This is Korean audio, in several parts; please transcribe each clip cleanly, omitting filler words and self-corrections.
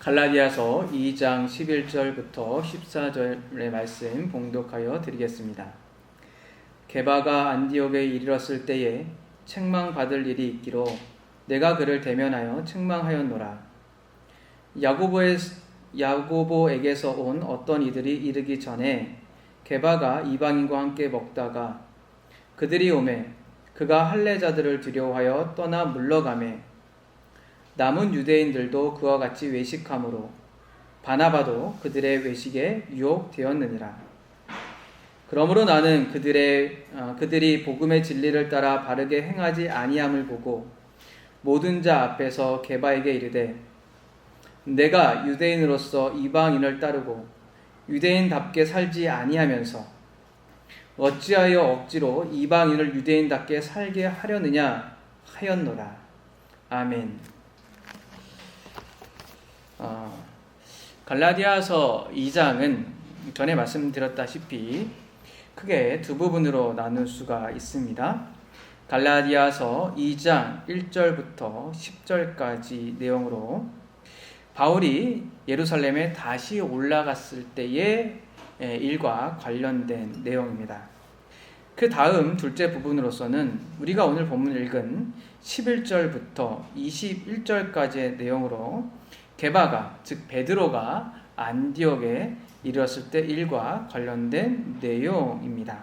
갈라디아서 2장 11절부터 14절의 말씀 봉독하여 드리겠습니다. 게바가 안디옥에 이르렀을 때에 책망받을 일이 있기로 내가 그를 대면하여 책망하였노라. 야고보에게서 온 어떤 이들이 이르기 전에 게바가 이방인과 함께 먹다가 그들이 오매 그가 할례자들을 두려워하여 떠나 물러가매 남은 유대인들도 그와 같이 외식함으로 바나바도 그들의 외식에 유혹되었느니라. 그러므로 나는 그들이 복음의 진리를 따라 바르게 행하지 아니함을 보고 모든 자 앞에서 게바에게 이르되 내가 유대인으로서 이방인을 따르고 유대인답게 살지 아니하면서 어찌하여 억지로 이방인을 유대인답게 살게 하려느냐 하였노라. 아멘. 갈라디아서 2장은 전에 말씀드렸다시피 크게 두 부분으로 나눌 수가 있습니다. 갈라디아서 2장 1절부터 10절까지 내용으로 바울이 예루살렘에 다시 올라갔을 때의 일과 관련된 내용입니다. 그 다음 둘째 부분으로서는 우리가 오늘 본문을 읽은 11절부터 21절까지의 내용으로 게바가 즉 베드로가 안디옥에 이르렀을 때 일과 관련된 내용입니다.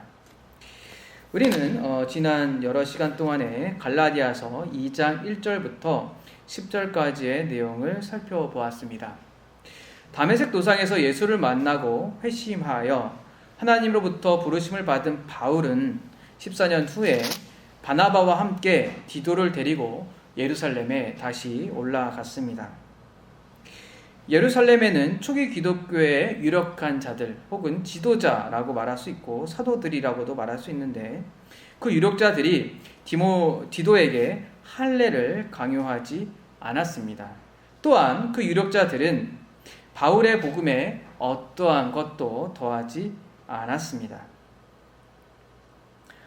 우리는 지난 여러 시간 동안에 갈라디아서 2장 1절부터 10절까지의 내용을 살펴보았습니다. 다메섹 도상에서 예수를 만나고 회심하여 하나님으로부터 부르심을 받은 바울은 14년 후에 바나바와 함께 디도를 데리고 예루살렘에 다시 올라갔습니다. 예루살렘에는 초기 기독교의 유력한 자들 혹은 지도자라고 말할 수 있고 사도들이라고도 말할 수 있는데 그 유력자들이 디도에게 할례를 강요하지 않았습니다. 또한 그 유력자들은 바울의 복음에 어떠한 것도 더하지 않았습니다.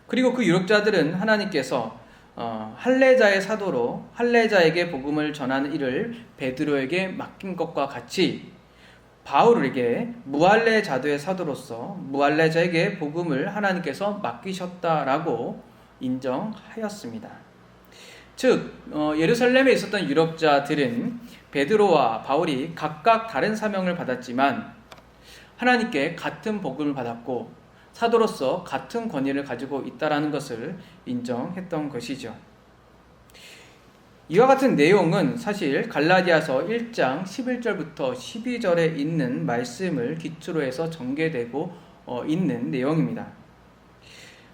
그리고 그 유력자들은 하나님께서 할례자의 사도로 할례자에게 복음을 전하는 일을 베드로에게 맡긴 것과 같이 바울에게 무할례자도의 사도로서 무할례자에게 복음을 하나님께서 맡기셨다라고 인정하였습니다. 즉 예루살렘에 있었던 유력자들은 베드로와 바울이 각각 다른 사명을 받았지만 하나님께 같은 복음을 받았고 사도로서 같은 권위를 가지고 있다라는 것을 인정했던 것이죠. 이와 같은 내용은 사실 갈라디아서 1장 11절부터 12절에 있는 말씀을 기초로 해서 전개되고 있는 내용입니다.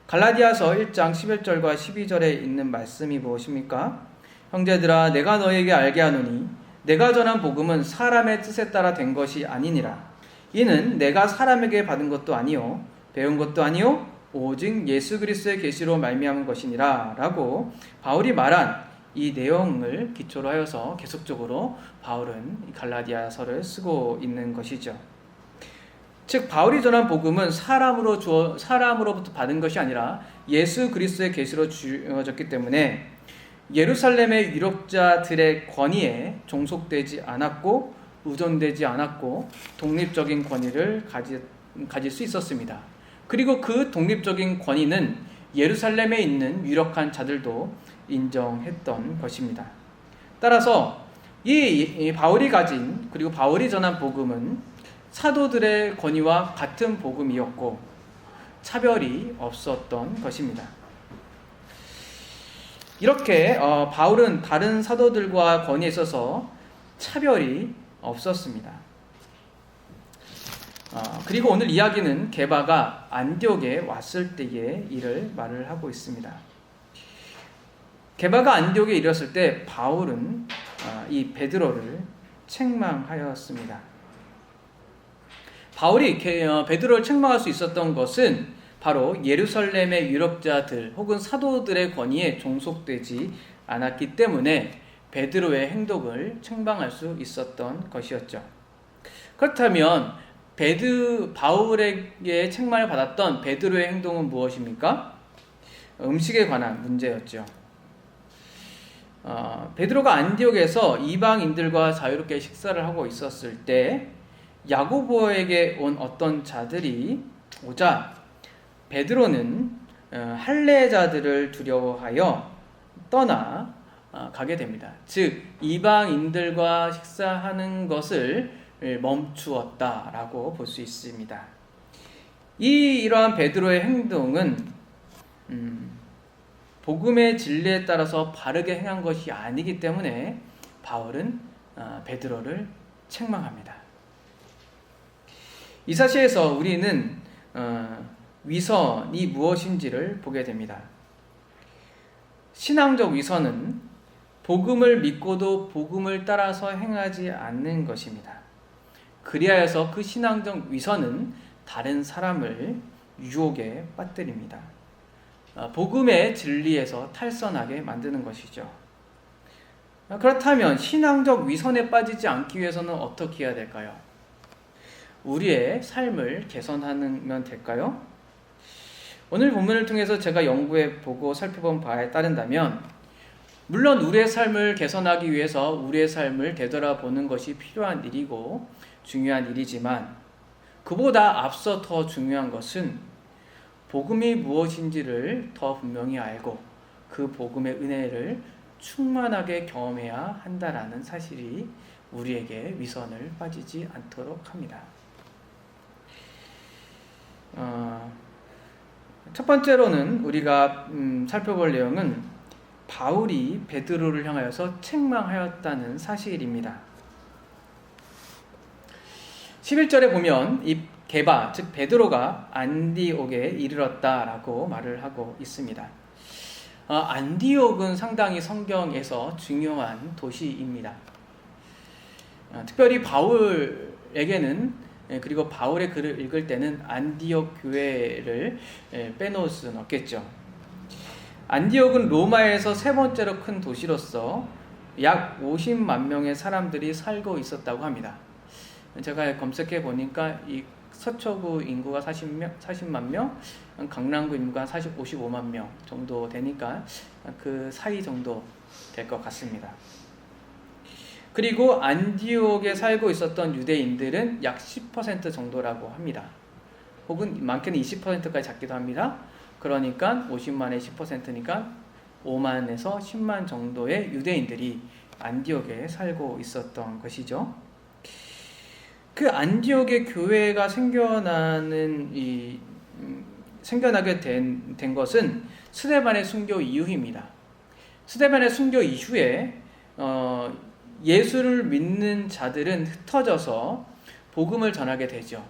갈라디아서 1장 11절과 12절에 있는 말씀이 무엇입니까? 형제들아 내가 너에게 알게 하노니 내가 전한 복음은 사람의 뜻에 따라 된 것이 아니니라. 이는 내가 사람에게 받은 것도 아니요 배운 것도 아니요 오직 예수 그리스도의 계시로 말미암은 것이니라 라고 바울이 말한 이 내용을 기초로 하여서 계속적으로 바울은 갈라디아서를 쓰고 있는 것이죠. 즉 바울이 전한 복음은 사람으로부터 받은 것이 아니라 예수 그리스도의 계시로 주어졌기 때문에 예루살렘의 유력자들의 권위에 종속되지 않았고 의존되지 않았고 독립적인 권위를 가질 수 있었습니다. 그리고 그 독립적인 권위는 예루살렘에 있는 유력한 자들도 인정했던 것입니다. 따라서 이 바울이 가진 그리고 바울이 전한 복음은 사도들의 권위와 같은 복음이었고 차별이 없었던 것입니다. 이렇게 바울은 다른 사도들과 권위에 있어서 차별이 없었습니다. 그리고 오늘 이야기는 게바가 안디옥에 왔을 때의 일을 말을 하고 있습니다. 게바가 안디옥에 이르렀을 때 바울은 이 베드로를 책망하였습니다. 바울이 베드로를 책망할 수 있었던 것은 바로 예루살렘의 유력자들 혹은 사도들의 권위에 종속되지 않았기 때문에 베드로의 행동을 책망할 수 있었던 것이었죠. 그렇다면 바울에게 책망을 받았던 베드로의 행동은 무엇입니까? 음식에 관한 문제였죠. 베드로가 안디옥에서 이방인들과 자유롭게 식사를 하고 있었을 때 야고보에게 온 어떤 자들이 오자 베드로는 할례자들을 두려워하여 떠나 가게 됩니다. 즉 이방인들과 식사하는 것을 멈추었다라고 볼 수 있습니다. 이러한 베드로의 행동은 복음의 진리에 따라서 바르게 행한 것이 아니기 때문에 바울은 베드로를 책망합니다. 이 사실에서 우리는 위선이 무엇인지를 보게 됩니다. 신앙적 위선은 복음을 믿고도 복음을 따라서 행하지 않는 것입니다. 그리하여서 그 신앙적 위선은 다른 사람을 유혹에 빠뜨립니다. 복음의 진리에서 탈선하게 만드는 것이죠. 그렇다면 신앙적 위선에 빠지지 않기 위해서는 어떻게 해야 될까요? 우리의 삶을 개선하면 될까요? 오늘 본문을 통해서 제가 연구해 보고 살펴본 바에 따른다면 물론 우리의 삶을 개선하기 위해서 우리의 삶을 되돌아보는 것이 필요한 일이고 중요한 일이지만 그보다 앞서 더 중요한 것은 복음이 무엇인지를 더 분명히 알고 그 복음의 은혜를 충만하게 경험해야 한다라는 사실이 우리에게 위선을 빠지지 않도록 합니다. 첫 번째로는 우리가 살펴볼 내용은 바울이 베드로를 향하여서 책망하였다는 사실입니다. 11절에 보면 이 게바, 즉 베드로가 안디옥에 이르렀다라고 말을 하고 있습니다. 안디옥은 상당히 성경에서 중요한 도시입니다. 특별히 바울에게는 그리고 바울의 글을 읽을 때는 안디옥 교회를 빼놓을 수는 없겠죠. 안디옥은 로마에서 세 번째로 큰 도시로서 약 50만 명의 사람들이 살고 있었다고 합니다. 제가 검색해 보니까 이 서초구 인구가 40만 명, 강남구 인구가 55만 명 정도 되니까 그 사이 정도 될 것 같습니다. 그리고 안디옥에 살고 있었던 유대인들은 약 10% 정도라고 합니다. 혹은 많게는 20%까지 잡기도 합니다. 그러니까 50만의 10%니까 5만에서 10만 정도의 유대인들이 안디옥에 살고 있었던 것이죠. 그 안디옥의 교회가 생겨나게 된 것은 스데반의 순교 이후입니다. 스데반의 순교 이후에 예수를 믿는 자들은 흩어져서 복음을 전하게 되죠.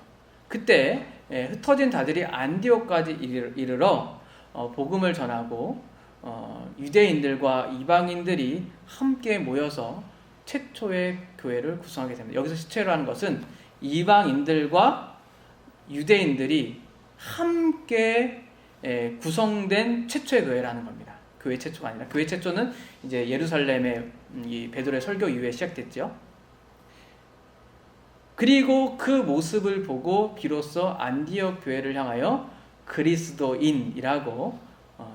그때 흩어진 자들이 안디옥까지 이르러 복음을 전하고 유대인들과 이방인들이 함께 모여서 최초의 교회를 구성하게 됩니다. 여기서 시체라는 것은 이방인들과 유대인들이 함께 구성된 최초의 교회라는 겁니다. 교회 최초가 아니라 교회 최초는 이제 예루살렘의 이 베드로의 설교 이후에 시작됐죠. 그리고 그 모습을 보고 비로소 안디옥 교회를 향하여 그리스도인이라고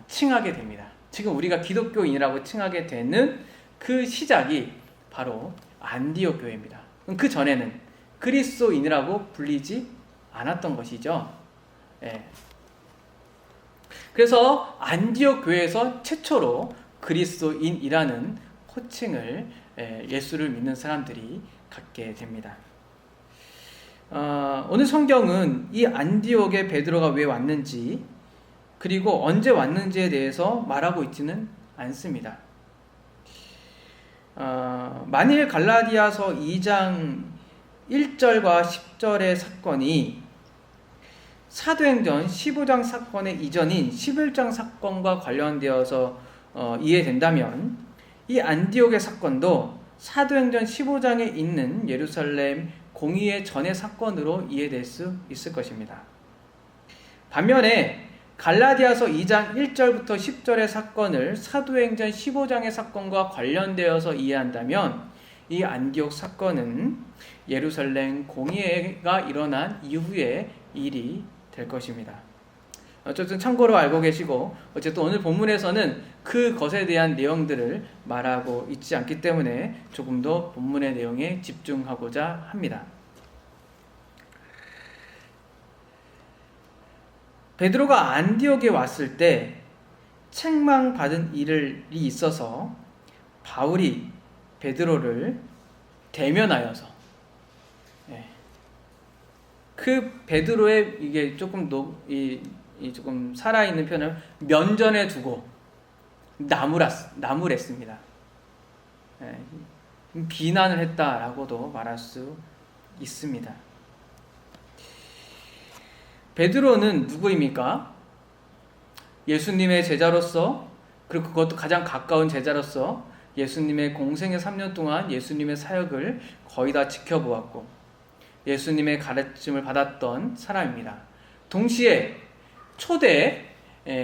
칭하게 됩니다. 지금 우리가 기독교인이라고 칭하게 되는 그 시작이 바로 안디옥 교회입니다. 그 전에는 그리스도인이라고 불리지 않았던 것이죠. 그래서 안디옥 교회에서 최초로 그리스도인이라는 호칭을 예수를 믿는 사람들이 갖게 됩니다. 오늘 성경은 이 안디옥에 베드로가 왜 왔는지 그리고 언제 왔는지에 대해서 말하고 있지는 않습니다. 만일 갈라디아서 2장 1절과 10절의 사건이 사도행전 15장 사건의 이전인 11장 사건과 관련되어서 이해된다면 이 안디옥의 사건도 사도행전 15장에 있는 예루살렘 공의회 전의 사건으로 이해될 수 있을 것입니다. 반면에 갈라디아서 2장 1절부터 10절의 사건을 사도행전 15장의 사건과 관련되어서 이해한다면 이 안디옥 사건은 예루살렘 공의회가 일어난 이후의 일이 될 것입니다. 어쨌든 참고로 알고 계시고, 어쨌든 오늘 본문에서는 그것에 대한 내용들을 말하고 있지 않기 때문에 조금 더 본문의 내용에 집중하고자 합니다. 베드로가 안디옥에 왔을 때 책망받은 일이 있어서 바울이 베드로를 대면하여서, 그 베드로의 이게 조금 조금 살아있는 표현을 면전에 두고 나무랬습니다. 비난을 했다라고도 말할 수 있습니다. 베드로는 누구입니까? 예수님의 제자로서, 그리고 그것도 가장 가까운 제자로서 예수님의 공생의 3년 동안 예수님의 사역을 거의 다 지켜보았고 예수님의 가르침을 받았던 사람입니다. 동시에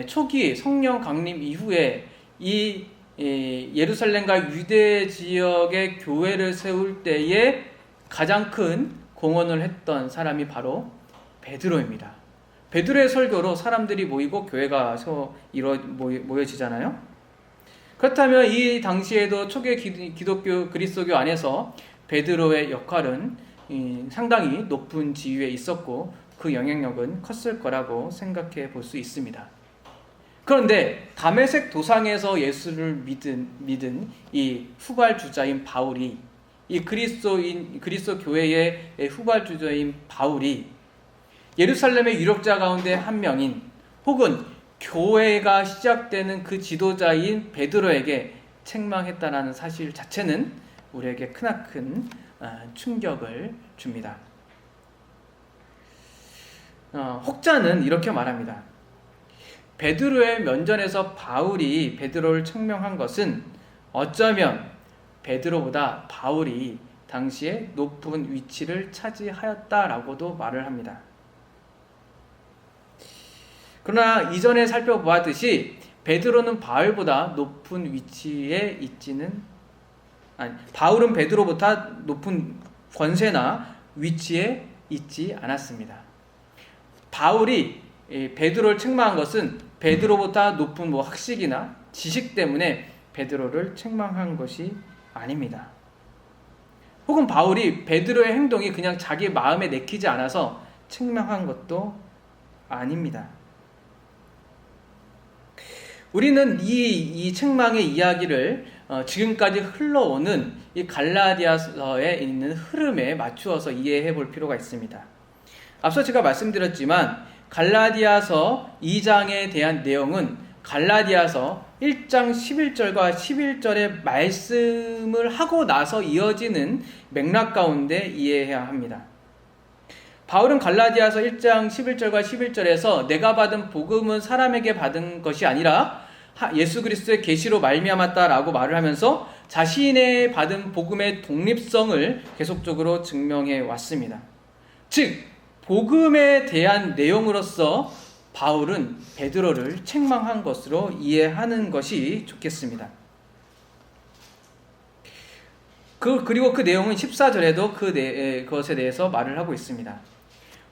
초기 성령 강림 이후에 이 예루살렘과 유대 지역의 교회를 세울 때에 가장 큰 공헌을 했던 사람이 바로 베드로입니다. 베드로의 설교로 사람들이 모이고 교회가 모여지잖아요. 그렇다면 이 당시에도 초기 기독교 그리스도교 안에서 베드로의 역할은 상당히 높은 지위에 있었고 그 영향력은 컸을 거라고 생각해 볼 수 있습니다. 그런데 다메섹 도상에서 예수를 믿은 이 후발주자인 바울이, 이 그리스도 교회의 후발주자인 바울이 예루살렘의 유력자 가운데 한 명인, 혹은 교회가 시작되는 그 지도자인 베드로에게 책망했다라는 사실 자체는 우리에게 크나큰 충격을 줍니다. 혹자는 이렇게 말합니다. 베드로의 면전에서 바울이 베드로를 책망한 것은 어쩌면 베드로보다 바울이 당시에 높은 위치를 차지하였다라고도 말을 합니다. 그러나 이전에 살펴보았듯이 베드로는 바울보다 높은 위치에 바울은 베드로보다 높은 권세나 위치에 있지 않았습니다. 바울이 베드로를 책망한 것은 베드로보다 높은 학식이나 지식 때문에 베드로를 책망한 것이 아닙니다. 혹은 바울이 베드로의 행동이 그냥 자기 마음에 내키지 않아서 책망한 것도 아닙니다. 우리는 이 책망의 이야기를 지금까지 흘러오는 이 갈라디아서에 있는 흐름에 맞추어서 이해해 볼 필요가 있습니다. 앞서 제가 말씀드렸지만 갈라디아서 2장에 대한 내용은 갈라디아서 1장 11절과 11절의 말씀을 하고 나서 이어지는 맥락 가운데 이해해야 합니다. 바울은 갈라디아서 1장 11절과 11절에서 내가 받은 복음은 사람에게 받은 것이 아니라 예수 그리스도의 계시로 말미암았다라고 말을 하면서 자신의 받은 복음의 독립성을 계속적으로 증명해 왔습니다. 즉 복음에 대한 내용으로서 바울은 베드로를 책망한 것으로 이해하는 것이 좋겠습니다. 그리고 그 내용은 14절에도 그것에 대해서 말을 하고 있습니다.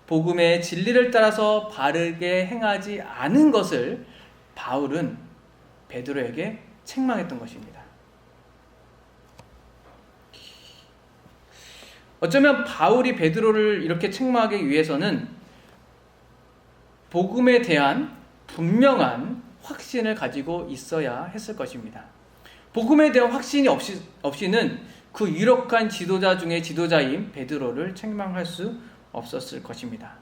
복음의 진리를 따라서 바르게 행하지 않은 것을 바울은 베드로에게 책망했던 것입니다. 어쩌면 바울이 베드로를 이렇게 책망하기 위해서는 복음에 대한 분명한 확신을 가지고 있어야 했을 것입니다. 복음에 대한 확신이 없이는 그 유력한 지도자 중에 지도자인 베드로를 책망할 수 없었을 것입니다.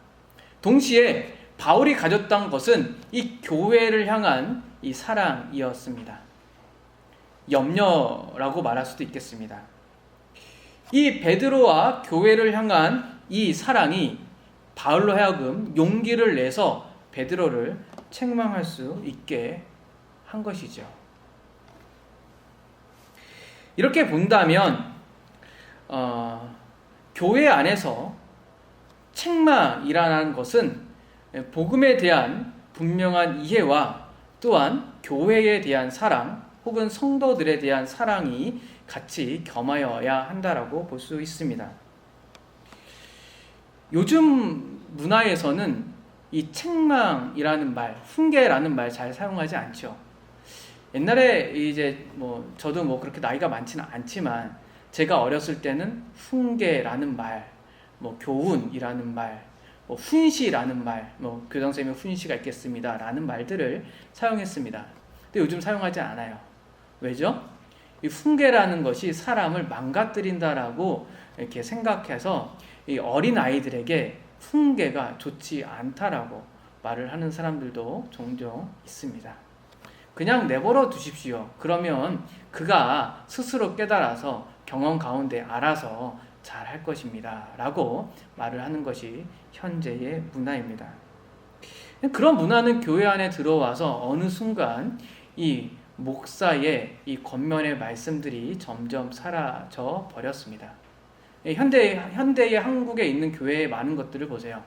동시에 바울이 가졌던 것은 이 교회를 향한 이 사랑이었습니다. 염려라고 말할 수도 있겠습니다. 이 베드로와 교회를 향한 이 사랑이 바울로 하여금 용기를 내서 베드로를 책망할 수 있게 한 것이죠. 이렇게 본다면 교회 안에서 책망이라는 것은 복음에 대한 분명한 이해와 또한 교회에 대한 사랑 혹은 성도들에 대한 사랑이 같이 겸하여야 한다라고 볼 수 있습니다. 요즘 문화에서는 이 책망이라는 말, 훈계라는 말 잘 사용하지 않죠. 옛날에 이제 저도 그렇게 나이가 많지는 않지만 제가 어렸을 때는 훈계라는 말, 교훈이라는 말, 훈시라는 말, 교장선생님의 훈시가 있겠습니다라는 말들을 사용했습니다. 근데 요즘 사용하지 않아요. 왜죠? 이 훈계라는 것이 사람을 망가뜨린다라고 이렇게 생각해서 이 어린 아이들에게 훈계가 좋지 않다라고 말을 하는 사람들도 종종 있습니다. 그냥 내버려 두십시오. 그러면 그가 스스로 깨달아서 경험 가운데 알아서 잘 할 것입니다. 라고 말을 하는 것이 현재의 문화입니다. 그런 문화는 교회 안에 들어와서 어느 순간 이 목사의 이 권면의 말씀들이 점점 사라져 버렸습니다. 현대의 한국에 있는 교회의 많은 것들을 보세요.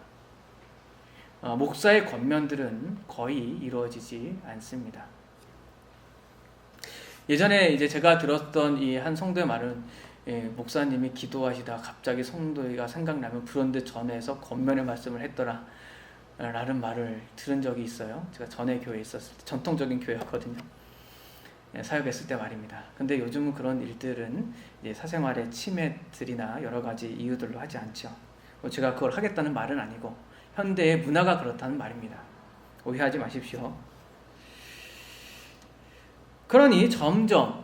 목사의 권면들은 거의 이루어지지 않습니다. 예전에 이제 제가 들었던 이 한 성도의 말은 목사님이 기도하시다 갑자기 성도가 생각나면 그런데 전에서 권면의 말씀을 했더라 라는 말을 들은 적이 있어요. 제가 전에 교회에 있었을 때, 전통적인 교회였거든요. 사역했을 때 말입니다. 근데 요즘은 그런 일들은 사생활의 침해들이나 여러 가지 이유들로 하지 않죠. 제가 그걸 하겠다는 말은 아니고 현대의 문화가 그렇다는 말입니다. 오해하지 마십시오. 그러니 점점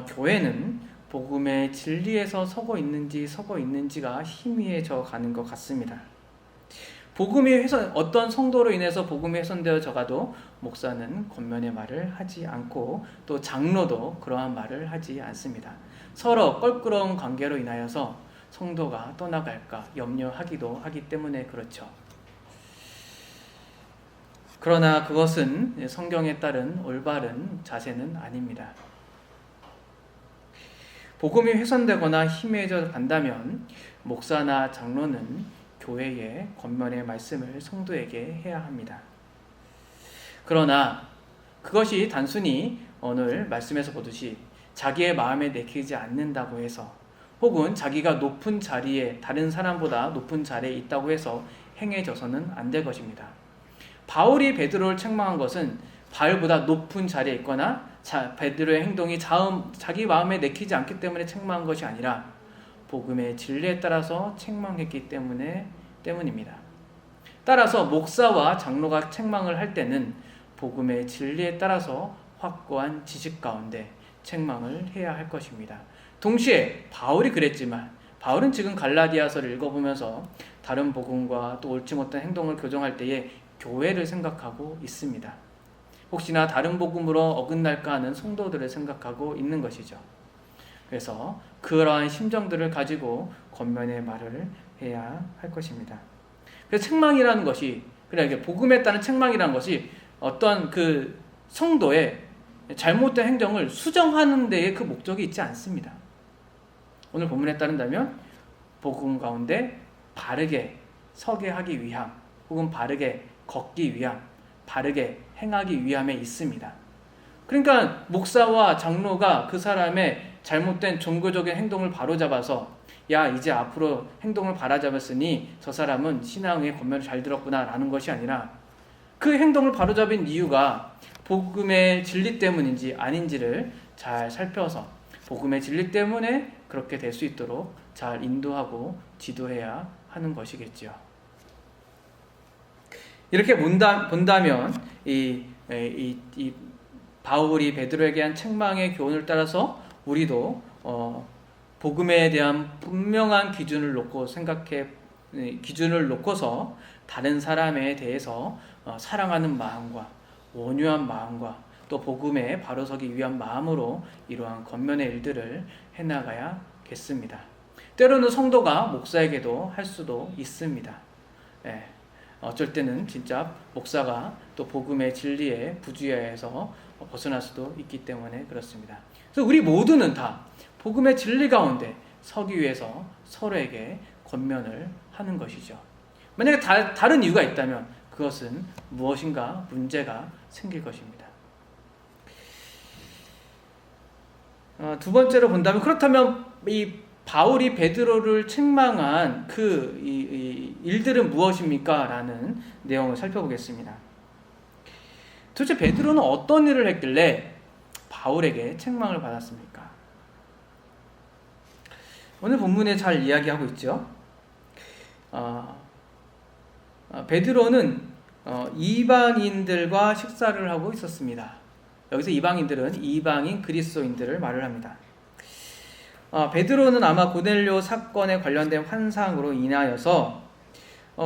교회는 복음의 진리에서 서고 있는지가 희미해져 가는 것 같습니다. 어떤 성도로 인해서 복음이 훼손되어져 가도 목사는 권면의 말을 하지 않고 또 장로도 그러한 말을 하지 않습니다. 서로 껄끄러운 관계로 인하여서 성도가 떠나갈까 염려하기도 하기 때문에 그렇죠. 그러나 그것은 성경에 따른 올바른 자세는 아닙니다. 복음이 훼손되거나 희미해져 간다면 목사나 장로는 교회의 권면의 말씀을 성도에게 해야 합니다. 그러나 그것이 단순히 오늘 말씀에서 보듯이 자기의 마음에 내키지 않는다고 해서 혹은 자기가 높은 자리에 다른 사람보다 높은 자리에 있다고 해서 행해져서는 안 될 것입니다. 바울이 베드로를 책망한 것은 바울보다 높은 자리에 있거나 베드로의 행동이 자기 마음에 내키지 않기 때문에 책망한 것이 아니라 복음의 진리에 따라서 책망했기 때문입니다. 따라서 목사와 장로가 책망을 할 때는 복음의 진리에 따라서 확고한 지식 가운데 책망을 해야 할 것입니다. 동시에 바울이 그랬지만 바울은 지금 갈라디아서를 읽어보면서 다른 복음과 또 옳지 못한 행동을 교정할 때에 교회를 생각하고 있습니다. 혹시나 다른 복음으로 어긋날까 하는 성도들을 생각하고 있는 것이죠. 그래서 그러한 심정들을 가지고 권면의 말을 해야 할 것입니다. 그래서 책망이라는 것이, 복음에 따른 책망이라는 것이 어떤 그 성도의 잘못된 행정을 수정하는 데에 그 목적이 있지 않습니다. 오늘 본문에 따른다면 복음 가운데 바르게 서게 하기 위함, 혹은 바르게 걷기 위함, 바르게 행하기 위함에 있습니다. 그러니까 목사와 장로가 그 사람의 잘못된 종교적인 행동을 바로잡아서 야, 이제 앞으로 행동을 바로잡았으니 저 사람은 신앙의 권면을 잘 들었구나 라는 것이 아니라 그 행동을 바로잡은 이유가 복음의 진리 때문인지 아닌지를 잘 살펴서 복음의 진리 때문에 그렇게 될 수 있도록 잘 인도하고 지도해야 하는 것이겠죠. 이렇게 본다면 이 바울이 베드로에게 한 책망의 교훈을 따라서 우리도 복음에 대한 분명한 기준을 놓고서 다른 사람에 대해서 사랑하는 마음과 온유한 마음과 또 복음에 바로서기 위한 마음으로 이러한 권면의 일들을 해나가야겠습니다. 때로는 성도가 목사에게도 할 수도 있습니다. 어쩔 때는 진짜 목사가 또 복음의 진리에 부주의해서 벗어날 수도 있기 때문에 그렇습니다. 그래서 우리 모두는 다 복음의 진리 가운데 서기 위해서 서로에게 권면을 하는 것이죠. 만약에 다른 이유가 있다면 그것은 무엇인가 문제가 생길 것입니다. 두 번째로 본다면, 그렇다면 이 바울이 베드로를 책망한 그 일들은 무엇입니까? 라는 내용을 살펴보겠습니다. 도대체 베드로는 어떤 일을 했길래 바울에게 책망을 받았습니까? 오늘 본문에 잘 이야기하고 있죠. 베드로는 이방인들과 식사를 하고 있었습니다. 여기서 이방인들은 이방인 그리스도인들을 말을 합니다. 베드로는 아마 고넬료 사건에 관련된 환상으로 인하여서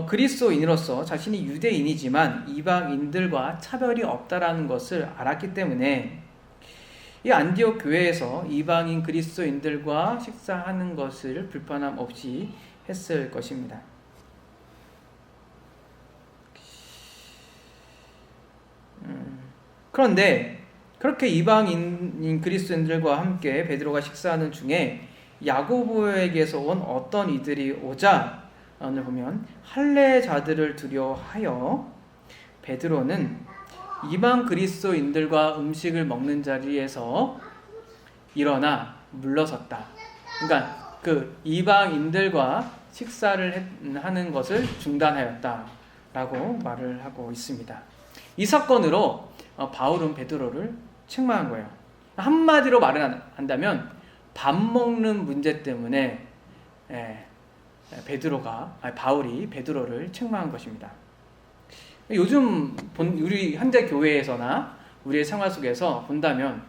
그리스도인으로서 자신이 유대인이지만 이방인들과 차별이 없다라는 것을 알았기 때문에 이 안디옥 교회에서 이방인 그리스도인들과 식사하는 것을 불편함 없이 했을 것입니다. 그런데 그렇게 이방인 그리스도인들과 함께 베드로가 식사하는 중에 야고보에게서 온 어떤 이들이 오자 오늘 보면 할례자들을 두려워하여 베드로는 이방 그리스도인들과 음식을 먹는 자리에서 일어나 물러섰다. 그러니까 그 이방인들과 식사를 하는 것을 중단하였다라고 말을 하고 있습니다. 이 사건으로 바울은 베드로를 책망한 거예요. 한마디로 말을 한다면 밥 먹는 문제 때문에 바울이 베드로를 책망한 것입니다. 요즘 우리 현대 교회에서나 우리의 생활 속에서 본다면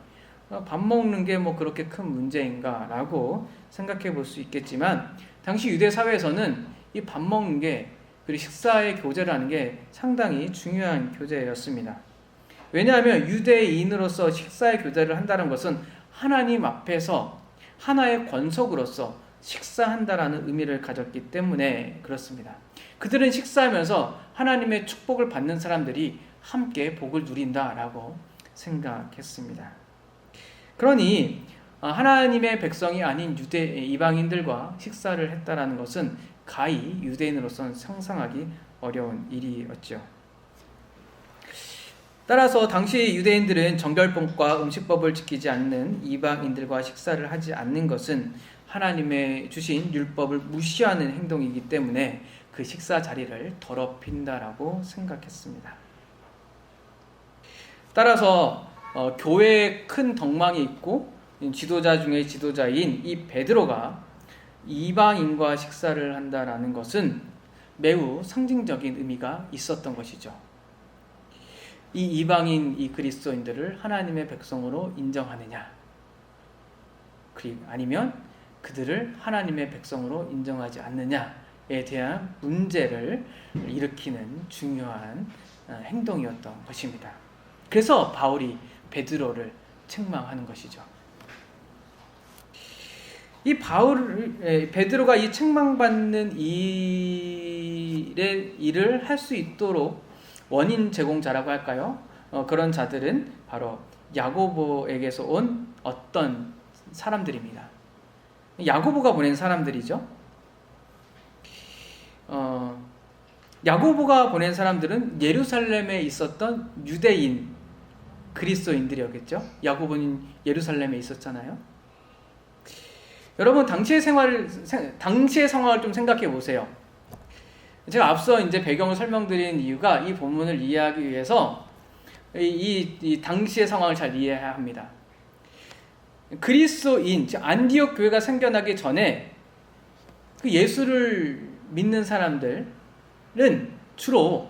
밥 먹는 게 뭐 그렇게 큰 문제인가라고 생각해 볼 수 있겠지만 당시 유대 사회에서는 이 밥 먹는 게 그리고 식사의 교제를 하는 게 상당히 중요한 교제였습니다. 왜냐하면 유대인으로서 식사의 교제를 한다는 것은 하나님 앞에서 하나의 권속으로서 식사한다라는 의미를 가졌기 때문에 그렇습니다. 그들은 식사하면서 하나님의 축복을 받는 사람들이 함께 복을 누린다라고 생각했습니다. 그러니 하나님의 백성이 아닌 이방인들과 식사를 했다라는 것은 가히 유대인으로서는 상상하기 어려운 일이었죠. 따라서 당시 유대인들은 정결법과 음식법을 지키지 않는 이방인들과 식사를 하지 않는 것은 하나님의 주신 율법을 무시하는 행동이기 때문에 그 식사 자리를 더럽힌다라고 생각했습니다. 따라서 교회에 큰 덕망이 있고 지도자 중에 지도자인 이 베드로가 이방인과 식사를 한다라는 것은 매우 상징적인 의미가 있었던 것이죠. 이 이방인 이 그리스도인들을 하나님의 백성으로 인정하느냐, 아니면 그들을 하나님의 백성으로 인정하지 않느냐에 대한 문제를 일으키는 중요한 행동이었던 것입니다. 그래서 바울이 베드로를 책망하는 것이죠. 이 베드로가 이 책망받는 일을 할 수 있도록 원인 제공자라고 할까요? 그런 자들은 바로 야고보에게서 온 어떤 사람들입니다. 야고보가 보낸 사람들이죠. 야고보가 보낸 사람들은 예루살렘에 있었던 유대인 그리스도인들이었겠죠. 야고보는 예루살렘에 있었잖아요. 여러분 당시의 상황을 좀 생각해 보세요. 제가 앞서 이제 배경을 설명드린 이유가 이 본문을 이해하기 위해서 이 당시의 상황을 잘 이해해야 합니다. 그리스도인, 즉 안디옥 교회가 생겨나기 전에 그 예수를 믿는 사람들은 주로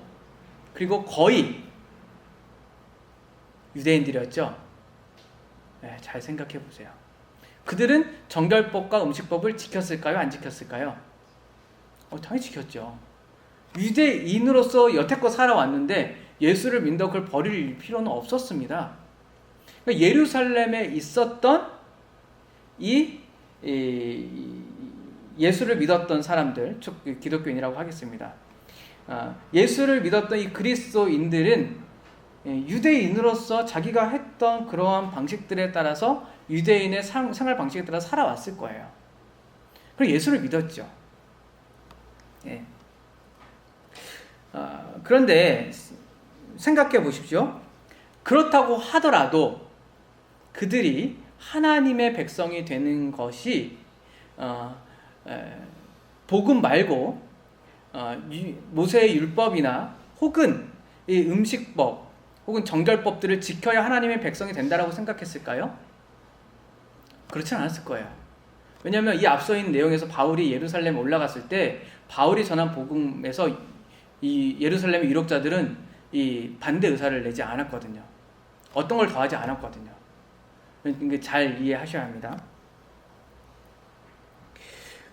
그리고 거의 유대인들이었죠. 잘 생각해 보세요. 그들은 정결법과 음식법을 지켰을까요? 안 지켰을까요? 당연히 지켰죠. 유대인으로서 여태껏 살아왔는데 예수를 믿는 그걸 버릴 필요는 없었습니다. 그러니까 예루살렘에 있었던 예수를 믿었던 사람들, 즉 기독교인이라고 하겠습니다. 예수를 믿었던 이 그리스도인들은 유대인으로서 자기가 했던 그러한 방식들에 따라서 유대인의 생활 방식에 따라 살아왔을 거예요. 그리고 예수를 믿었죠. 그런데 생각해 보십시오. 그렇다고 하더라도 그들이 하나님의 백성이 되는 것이 복음 말고 모세의 율법이나 혹은 이 음식법 혹은 정결법들을 지켜야 하나님의 백성이 된다라고 생각했을까요? 그렇진 않았을 거예요. 왜냐하면 이 앞서 있는 내용에서 바울이 예루살렘에 올라갔을 때 바울이 전한 복음에서 이 예루살렘의 유력자들은 이 반대 의사를 내지 않았거든요. 어떤 걸 더하지 않았거든요. 잘 이해하셔야 합니다.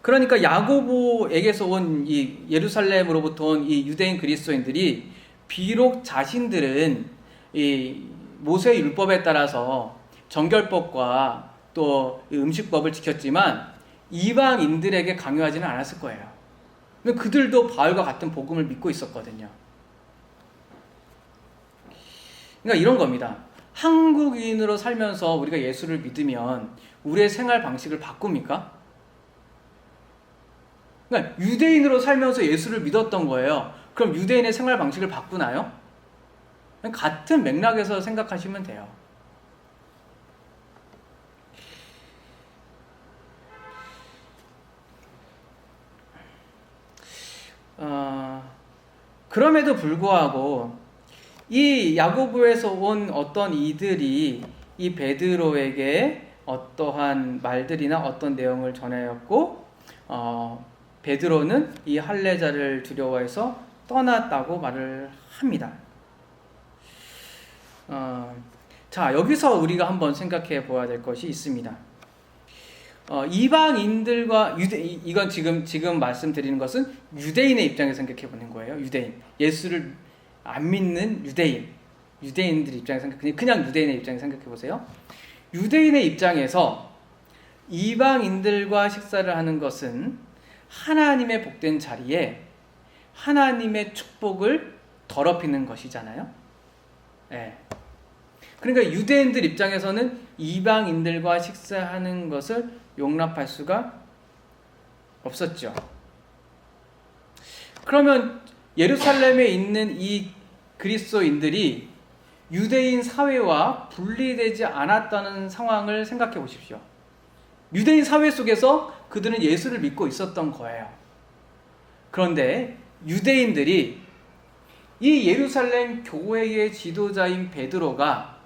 그러니까 야고보에게서 온 이 예루살렘으로부터 온 이 유대인 그리스도인들이 비록 자신들은 이 모세의 율법에 따라서 정결법과 또 음식법을 지켰지만 이방인들에게 강요하지는 않았을 거예요. 그들도 바울과 같은 복음을 믿고 있었거든요. 그러니까 이런 겁니다. 한국인으로 살면서 우리가 예수를 믿으면 우리의 생활 방식을 바꿉니까? 그러니까 유대인으로 살면서 예수를 믿었던 거예요. 그럼 유대인의 생활 방식을 바꾸나요? 같은 맥락에서 생각하시면 돼요. 그럼에도 불구하고 이 야고보에서 온 어떤 이들이 이 베드로에게 어떠한 말들이나 어떤 내용을 전하였고 베드로는 이 할례자를 두려워해서 떠났다고 말을 합니다. 자, 여기서 우리가 한번 생각해 보아야 될 것이 있습니다. 이방인들과 이건 지금 말씀드리는 것은 유대인의 입장에서 생각해 보는 거예요. 유대인, 예수를 안 믿는 유대인들 입장에서 그냥 유대인의 입장에서 생각해 보세요. 유대인의 입장에서 이방인들과 식사를 하는 것은 하나님의 복된 자리에 하나님의 축복을 더럽히는 것이잖아요. 네. 그러니까 유대인들 입장에서는 이방인들과 식사하는 것을 용납할 수가 없었죠. 그러면 예루살렘에 있는 이 그리스도인들이 유대인 사회와 분리되지 않았다는 상황을 생각해 보십시오. 유대인 사회 속에서 그들은 예수를 믿고 있었던 거예요. 그런데 유대인들이 이 예루살렘 교회의 지도자인 베드로가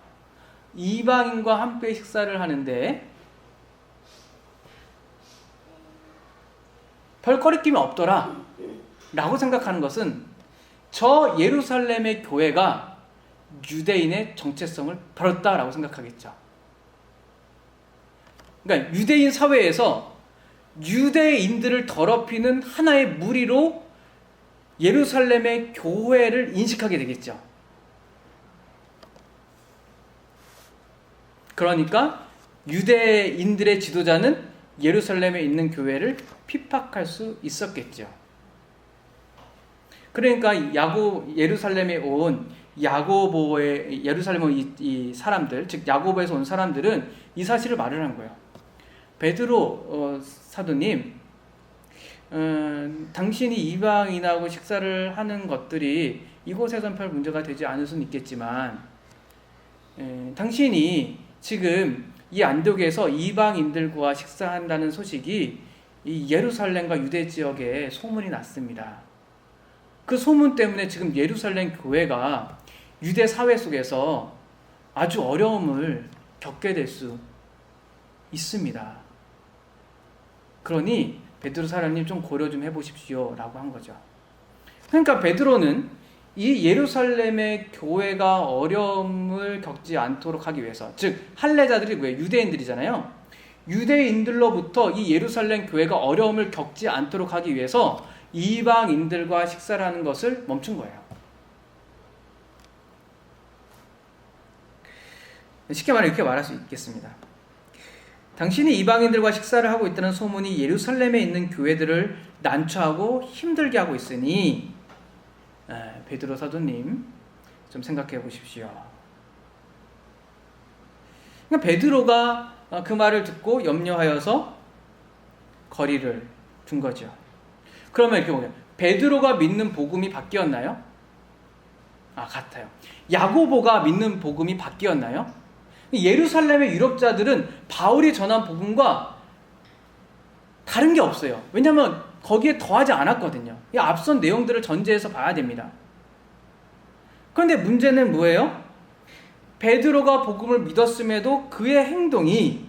이방인과 함께 식사를 하는데 별 거리낌이 없더라 라고 생각하는 것은 저 예루살렘의 교회가 유대인의 정체성을 버렸다라고 생각하겠죠. 그러니까 유대인 사회에서 유대인들을 더럽히는 하나의 무리로 예루살렘의 교회를 인식하게 되겠죠. 그러니까 유대인들의 지도자는 예루살렘에 있는 교회를 핍박할 수 있었겠죠. 그러니까 예루살렘에 온 야고보의 예루살렘의 이 사람들, 즉 야고보에서 온 사람들은 이 사실을 말을 한 거예요. 베드로 사도님, 당신이 이방인하고 식사를 하는 것들이 이곳에선 별 문제가 되지 않을 수는 있겠지만 당신이 지금 이 안독에서 이방인들과 식사한다는 소식이 이 예루살렘과 유대 지역에 소문이 났습니다. 그 소문 때문에 지금 예루살렘 교회가 유대 사회 속에서 아주 어려움을 겪게 될 수 있습니다. 그러니 베드로 사장님 좀 고려 좀 해보십시오 라고 한 거죠. 그러니까 베드로는 이 예루살렘의 교회가 어려움을 겪지 않도록 하기 위해서, 즉 할례자들이 뭐예요? 유대인들이잖아요. 유대인들로부터 이 예루살렘 교회가 어려움을 겪지 않도록 하기 위해서 이방인들과 식사를 하는 것을 멈춘 거예요. 쉽게 말해 이렇게 말할 수 있겠습니다. 당신이 이방인들과 식사를 하고 있다는 소문이 예루살렘에 있는 교회들을 난처하고 힘들게 하고 있으니 베드로 사도님 좀 생각해 보십시오. 그러니까 베드로가 그 말을 듣고 염려하여서 거리를 둔 거죠. 그러면 이렇게 보면 베드로가 믿는 복음이 바뀌었나요? 같아요. 야고보가 믿는 복음이 바뀌었나요? 예루살렘의 유력자들은 바울이 전한 복음과 다른 게 없어요. 왜냐하면 거기에 더하지 않았거든요. 이 앞선 내용들을 전제해서 봐야 됩니다. 그런데 문제는 뭐예요? 베드로가 복음을 믿었음에도 그의 행동이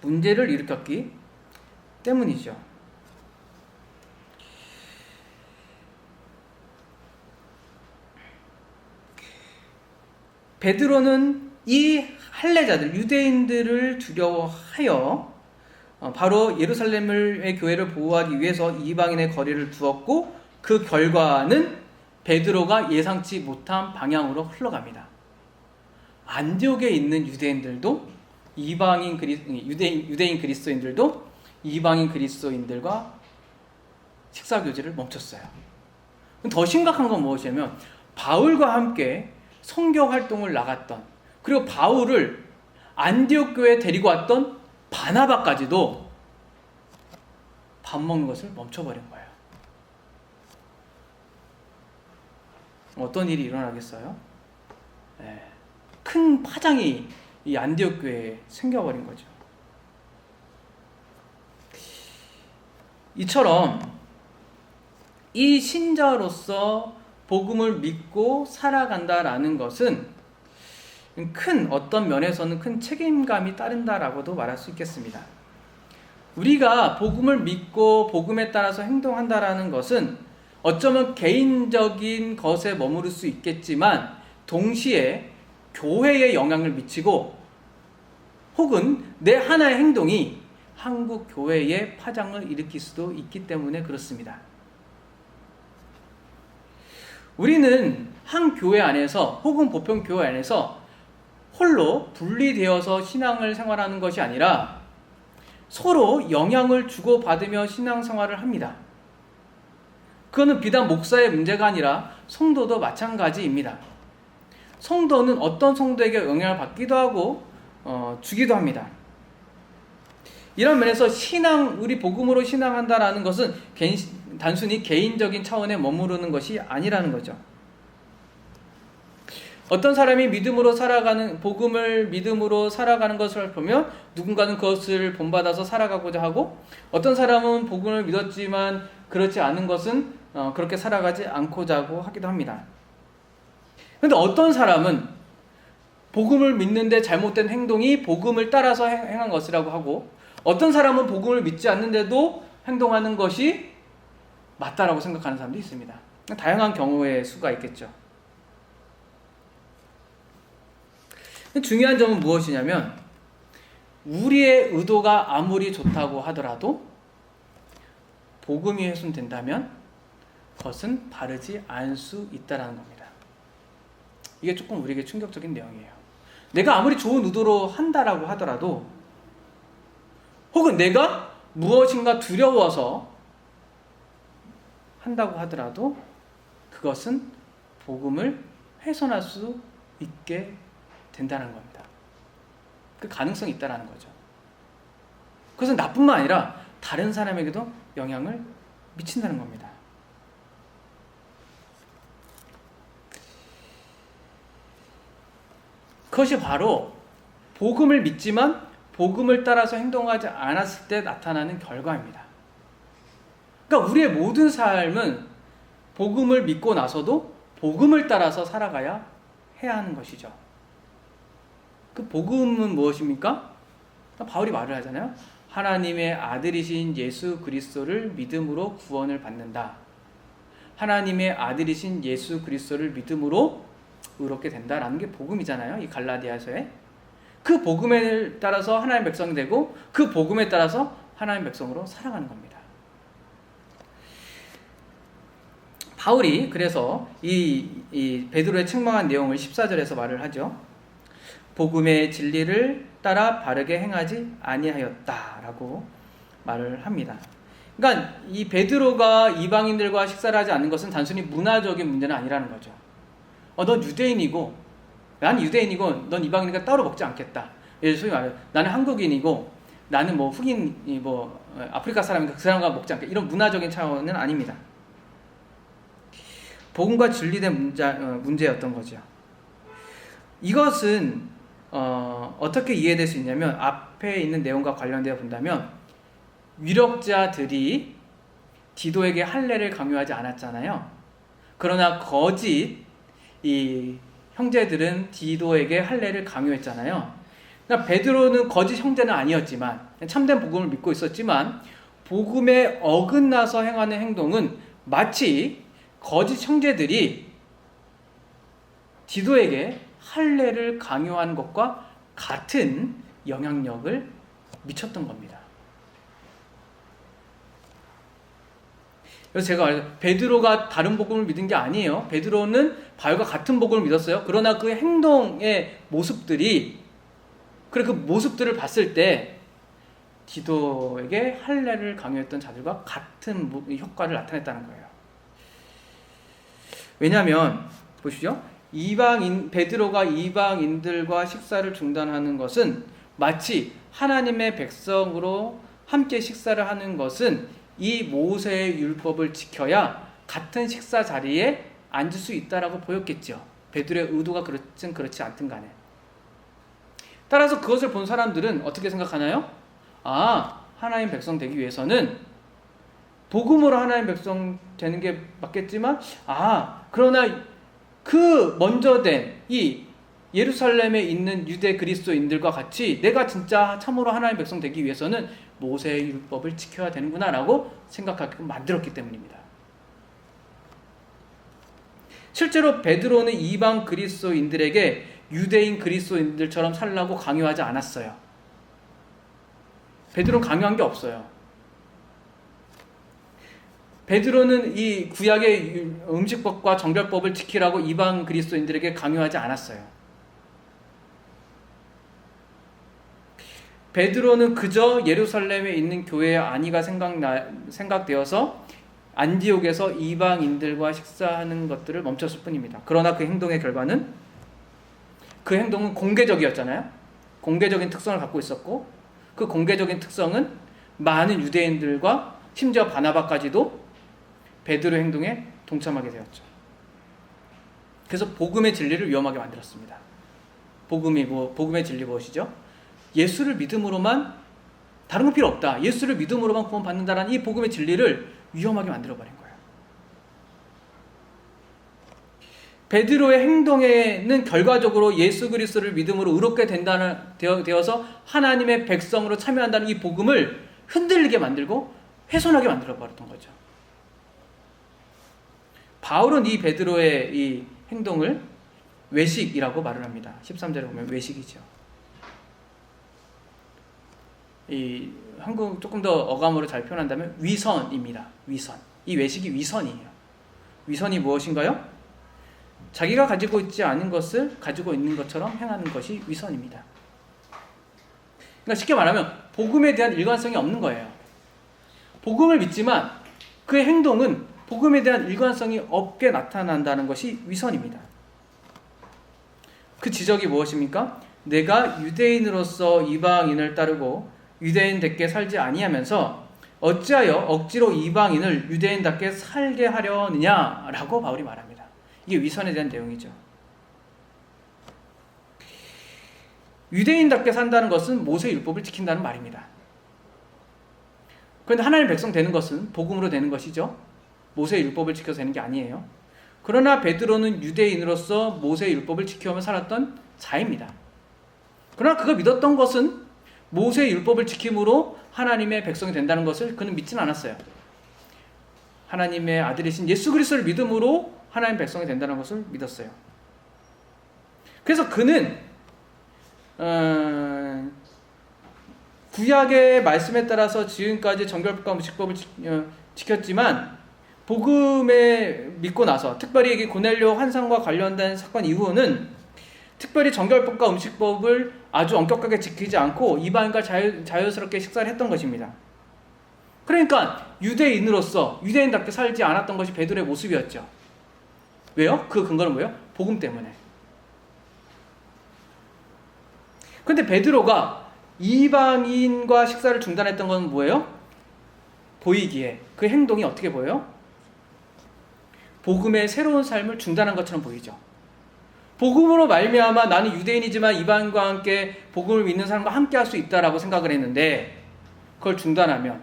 문제를 일으켰기 때문이죠. 베드로는 이 할례자들, 유대인들을 두려워하여 바로 예루살렘의 교회를 보호하기 위해서 이방인의 거리를 두었고, 그 결과는 베드로가 예상치 못한 방향으로 흘러갑니다. 안디옥에 있는 유대인들도 유대인 그리스도인들도 이방인 그리스도인들과 식사교제를 멈췄어요. 더 심각한 건 무엇이냐면 바울과 함께 선교 활동을 나갔던, 그리고 바울을 안디옥 교회에 데리고 왔던 바나바까지도 밥 먹는 것을 멈춰버린 거예요. 어떤 일이 일어나겠어요? 큰 파장이 이 안디옥 교회에 생겨버린 거죠. 이처럼 이 신자로서 복음을 믿고 살아간다라는 것은 어떤 면에서는 큰 책임감이 따른다라고도 말할 수 있겠습니다. 우리가 복음을 믿고 복음에 따라서 행동한다라는 것은 어쩌면 개인적인 것에 머무를 수 있겠지만 동시에 교회에 영향을 미치고, 혹은 내 하나의 행동이 한국 교회에 파장을 일으킬 수도 있기 때문에 그렇습니다. 우리는 한 교회 안에서 혹은 보편 교회 안에서 홀로 분리되어서 신앙을 생활하는 것이 아니라 서로 영향을 주고받으며 신앙생활을 합니다. 그거는 비단 목사의 문제가 아니라 성도도 마찬가지입니다. 성도는 어떤 성도에게 영향을 받기도 하고 주기도 합니다. 이런 면에서 우리 복음으로 신앙한다라는 것은 단순히 개인적인 차원에 머무르는 것이 아니라는 거죠. 어떤 사람이 복음을 믿음으로 살아가는 것을 보면 누군가는 그것을 본받아서 살아가고자 하고, 어떤 사람은 복음을 믿었지만 그렇지 않은 것은 그렇게 살아가지 않고자 하기도 합니다. 그런데 어떤 사람은 복음을 믿는데 잘못된 행동이 복음을 따라서 행한 것이라고 하고, 어떤 사람은 복음을 믿지 않는데도 행동하는 것이 맞다라고 생각하는 사람도 있습니다. 다양한 경우의 수가 있겠죠. 중요한 점은 무엇이냐면, 우리의 의도가 아무리 좋다고 하더라도 복음이 훼손된다면 그것은 바르지 않을 수 있다는 겁니다. 이게 조금 우리에게 충격적인 내용이에요. 내가 아무리 좋은 의도로 한다라고 하더라도, 혹은 내가 무엇인가 두려워서 한다고 하더라도 그것은 복음을 훼손할 수 있게 된다는 겁니다. 그 가능성이 있다는 거죠. 그것은 나뿐만 아니라 다른 사람에게도 영향을 미친다는 겁니다. 그것이 바로 복음을 믿지만 복음을 따라서 행동하지 않았을 때 나타나는 결과입니다. 그러니까 우리의 모든 삶은 복음을 믿고 나서도 복음을 따라서 살아가야 해야 하는 것이죠. 그 복음은 무엇입니까? 바울이 말을 하잖아요. 하나님의 아들이신 예수 그리스도를 믿음으로 구원을 받는다. 하나님의 아들이신 예수 그리스도를 믿음으로 의롭게 된다라는 게 복음이잖아요. 이 갈라디아서에. 그 복음에 따라서 하나님의 백성이 되고, 그 복음에 따라서 하나님의 백성으로 살아가는 겁니다. 바울이 그래서 이 베드로의 책망한 내용을 14절에서 말을 하죠. 복음의 진리를 따라 바르게 행하지 아니하였다라고 말을 합니다. 그러니까 이 베드로가 이방인들과 식사를 하지 않는 것은 단순히 문화적인 문제는 아니라는 거죠. 넌 유대인이고 난 유대인이고 넌 이방인이니까 따로 먹지 않겠다. 예를 소위 말해 나는 한국인이고 나는 흑인이 아프리카 사람이니까 그 사람과 먹지 않겠다. 이런 문화적인 차원은 아닙니다. 복음과 진리된 문제였던 거죠. 이것은 어떻게 이해될 수 있냐면 앞에 있는 내용과 관련되어 본다면 위력자들이 디도에게 할례를 강요하지 않았잖아요. 그러나 거짓 이 형제들은 디도에게 할례를 강요했잖아요. 그러니까 베드로는 거짓 형제는 아니었지만 참된 복음을 믿고 있었지만 복음에 어긋나서 행하는 행동은 마치 거짓 형제들이 디도에게 할례를 강요한 것과 같은 영향력을 미쳤던 겁니다. 그래서 제가 말해요. 베드로가 다른 복음을 믿은 게 아니에요. 베드로는 바울과 같은 복음을 믿었어요. 그러나 그 행동의 모습들이 그 모습들을 봤을 때 디도에게 할례를 강요했던 자들과 같은 효과를 나타냈다는 거예요. 왜냐하면 보시죠. 베드로가 이방인들과 식사를 중단하는 것은 마치 하나님의 백성으로 함께 식사를 하는 것은 이 모세의 율법을 지켜야 같은 식사 자리에 앉을 수 있다라고 보였겠죠. 베드로의 의도가 그렇지 않든 간에. 따라서 그것을 본 사람들은 어떻게 생각하나요? 하나님 백성 되기 위해서는 복음으로 하나님 백성 되는 게 맞겠지만 그러나 그 먼저 된 이 예루살렘에 있는 유대 그리스도인들과 같이 내가 진짜 참으로 하나님 백성 되기 위해서는 모세의 율법을 지켜야 되는구나 라고 생각하게끔 만들었기 때문입니다. 실제로 베드로는 이방 그리스도인들에게 유대인 그리스도인들처럼 살라고 강요하지 않았어요. 베드로는 강요한 게 없어요. 베드로는 이 구약의 음식법과 정결법을 지키라고 이방 그리스도인들에게 강요하지 않았어요. 베드로는 그저 예루살렘에 있는 교회의 안위가 생각되어서 안디옥에서 이방인들과 식사하는 것들을 멈췄을 뿐입니다. 그러나 그 행동의 결과는 그 행동은 공개적이었잖아요. 공개적인 특성을 갖고 있었고 그 공개적인 특성은 많은 유대인들과 심지어 바나바까지도 베드로의 행동에 동참하게 되었죠. 그래서 복음의 진리를 위험하게 만들었습니다. 복음의 진리 무엇이죠? 예수를 믿음으로만 다른 건 필요 없다. 예수를 믿음으로만 구원받는다라는 이 복음의 진리를 위험하게 만들어버린 거예요. 베드로의 행동에는 결과적으로 예수 그리스도를 믿음으로 의롭게 되어서 하나님의 백성으로 참여한다는 이 복음을 흔들리게 만들고 훼손하게 만들어버렸던 거죠. 바울은 이 베드로의 이 행동을 외식이라고 말을 합니다. 13절에 보면 외식이죠. 이 한국 조금 더 어감으로 잘 표현한다면 위선입니다. 위선. 이 외식이 위선이에요. 위선이 무엇인가요? 자기가 가지고 있지 않은 것을 가지고 있는 것처럼 행하는 것이 위선입니다. 그러니까 쉽게 말하면 복음에 대한 일관성이 없는 거예요. 복음을 믿지만 그의 행동은 복음에 대한 일관성이 없게 나타난다는 것이 위선입니다. 그 지적이 무엇입니까? 내가 유대인으로서 이방인을 따르고 유대인답게 살지 아니하면서 어찌하여 억지로 이방인을 유대인답게 살게 하려느냐라고 바울이 말합니다. 이게 위선에 대한 내용이죠. 유대인답게 산다는 것은 모세의 율법을 지킨다는 말입니다. 그런데 하나님의 백성 되는 것은 복음으로 되는 것이죠. 모세의 율법을 지켜서 되는 게 아니에요. 그러나 베드로는 유대인으로서 모세의 율법을 지켜오며 살았던 자입니다. 그러나 그가 믿었던 것은 모세의 율법을 지킴으로 하나님의 백성이 된다는 것을 그는 믿지는 않았어요. 하나님의 아들이신 예수 그리스도를 믿음으로 하나님의 백성이 된다는 것을 믿었어요. 그래서 그는 구약의 말씀에 따라서 지금까지 정결법과 음식법을 지켰지만 복음에 믿고 나서 특별히 이 고넬료 환상과 관련된 사건 이후는 특별히 정결법과 음식법을 아주 엄격하게 지키지 않고 이방인과 자유스럽게 식사를 했던 것입니다. 그러니까 유대인으로서 유대인답게 살지 않았던 것이 베드로의 모습이었죠. 왜요? 그 근거는 뭐예요? 복음 때문에. 그런데 베드로가 이방인과 식사를 중단했던 건 뭐예요? 보이기에 그 행동이 어떻게 보여요? 복음의 새로운 삶을 중단한 것처럼 보이죠. 복음으로 말미암아 나는 유대인이지만 이방인과 함께 복음을 믿는 사람과 함께 할 수 있다라고 생각을 했는데, 그걸 중단하면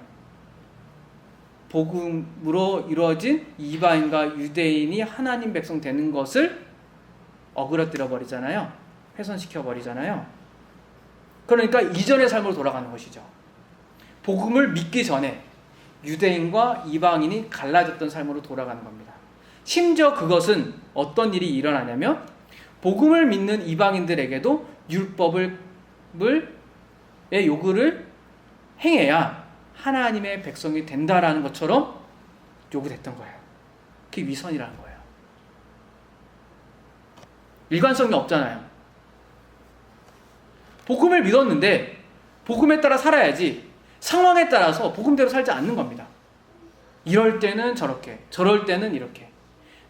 복음으로 이루어진 이방인과 유대인이 하나님 백성 되는 것을 어그러뜨려 버리잖아요. 훼손시켜 버리잖아요. 그러니까 이전의 삶으로 돌아가는 것이죠. 복음을 믿기 전에 유대인과 이방인이 갈라졌던 삶으로 돌아가는 겁니다. 심지어 그것은 어떤 일이 일어나냐면, 복음을 믿는 이방인들에게도 율법의 요구를 행해야 하나님의 백성이 된다라는 것처럼 요구됐던 거예요. 그게 위선이라는 거예요. 일관성이 없잖아요. 복음을 믿었는데 복음에 따라 살아야지 상황에 따라서 복음대로 살지 않는 겁니다. 이럴 때는 저렇게, 저럴 때는 이렇게.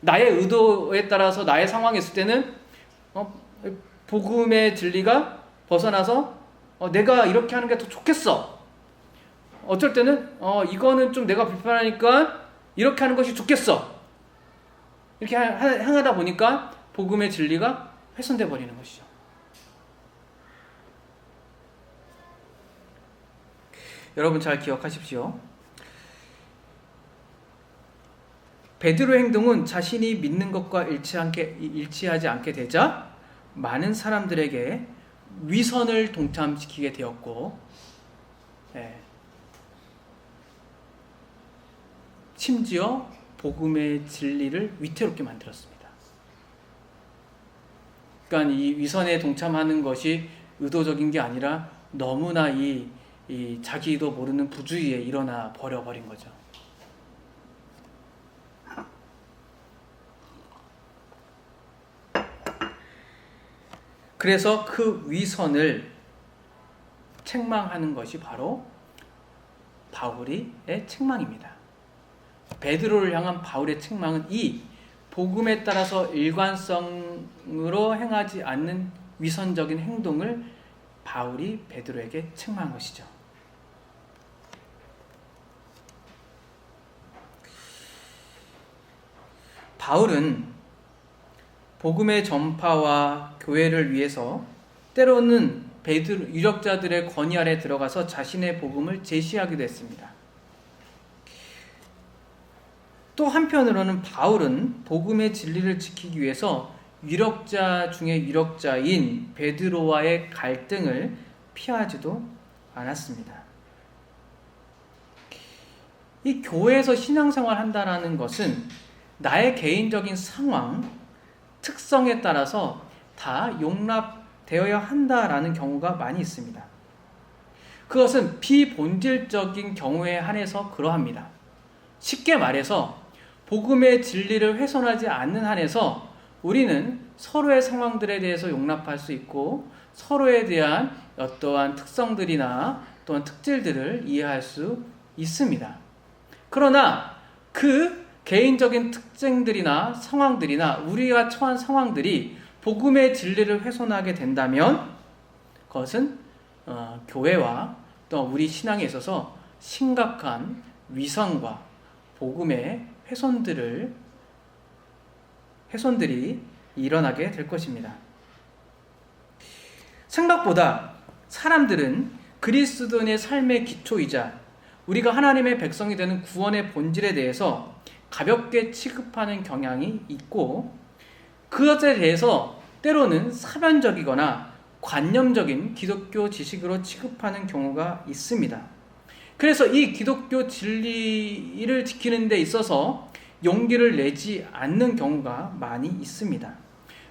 나의 의도에 따라서 나의 상황에 있을 때는 복음의 진리가 벗어나서 내가 이렇게 하는 게 더 좋겠어. 어쩔 때는 이거는 좀 내가 불편하니까 이렇게 하는 것이 좋겠어. 이렇게 행하다 보니까 복음의 진리가 훼손돼 버리는 것이죠. 여러분 잘 기억하십시오. 베드로의 행동은 자신이 믿는 것과 일치하지 않게 되자 많은 사람들에게 위선을 동참시키게 되었고, 심지어 복음의 진리를 위태롭게 만들었습니다. 그러니까 이 위선에 동참하는 것이 의도적인 게 아니라 너무나 이 자기도 모르는 부주의에 일어나 버려버린 거죠. 그래서 그 위선을 책망하는 것이 바로 바울의 책망입니다. 베드로를 향한 바울의 책망은 이 복음에 따라서 일관성으로 행하지 않는 위선적인 행동을 바울이 베드로에게 책망한 것이죠. 바울은 복음의 전파와 교회를 위해서 때로는 유력자들의 권위 아래 들어가서 자신의 복음을 제시하기도 했습니다. 또 한편으로는 바울은 복음의 진리를 지키기 위해서 유력자 중에 유력자인 베드로와의 갈등을 피하지도 않았습니다. 이 교회에서 신앙생활 한다라는 것은 나의 개인적인 상황, 특성에 따라서 다 용납되어야 한다라는 경우가 많이 있습니다. 그것은 비본질적인 경우에 한해서 그러합니다. 쉽게 말해서 복음의 진리를 훼손하지 않는 한에서 우리는 서로의 상황들에 대해서 용납할 수 있고 서로에 대한 어떠한 특성들이나 또한 특질들을 이해할 수 있습니다. 그러나 그 개인적인 특징들이나 상황들이나 우리가 처한 상황들이 복음의 진리를 훼손하게 된다면 그것은 교회와 또 우리 신앙에 있어서 심각한 위선과 복음의 훼손들이 일어나게 될 것입니다. 생각보다 사람들은 그리스도인의 삶의 기초이자 우리가 하나님의 백성이 되는 구원의 본질에 대해서 가볍게 취급하는 경향이 있고 그것에 대해서 때로는 사변적이거나 관념적인 기독교 지식으로 취급하는 경우가 있습니다. 그래서 이 기독교 진리를 지키는 데 있어서 용기를 내지 않는 경우가 많이 있습니다.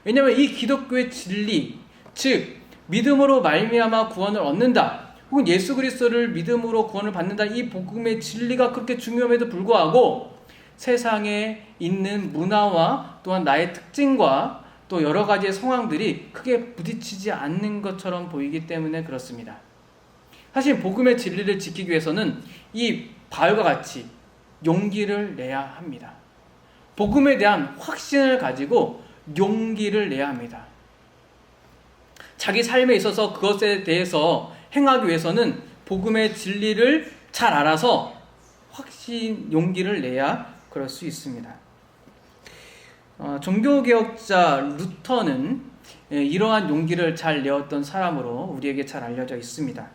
왜냐하면 이 기독교의 진리, 즉 믿음으로 말미암아 구원을 얻는다, 혹은 예수 그리스도를 믿음으로 구원을 받는다, 이 복음의 진리가 그렇게 중요함에도 불구하고 세상에 있는 문화와 또한 나의 특징과 또 여러 가지의 상황들이 크게 부딪히지 않는 것처럼 보이기 때문에 그렇습니다. 사실 복음의 진리를 지키기 위해서는 이 바울과 같이 용기를 내야 합니다. 복음에 대한 확신을 가지고 용기를 내야 합니다. 자기 삶에 있어서 그것에 대해서 행하기 위해서는 복음의 진리를 잘 알아서 용기를 내야 그럴 수 있습니다. 종교개혁자 루터는 이러한 용기를 잘 내었던 사람으로 우리에게 잘 알려져 있습니다.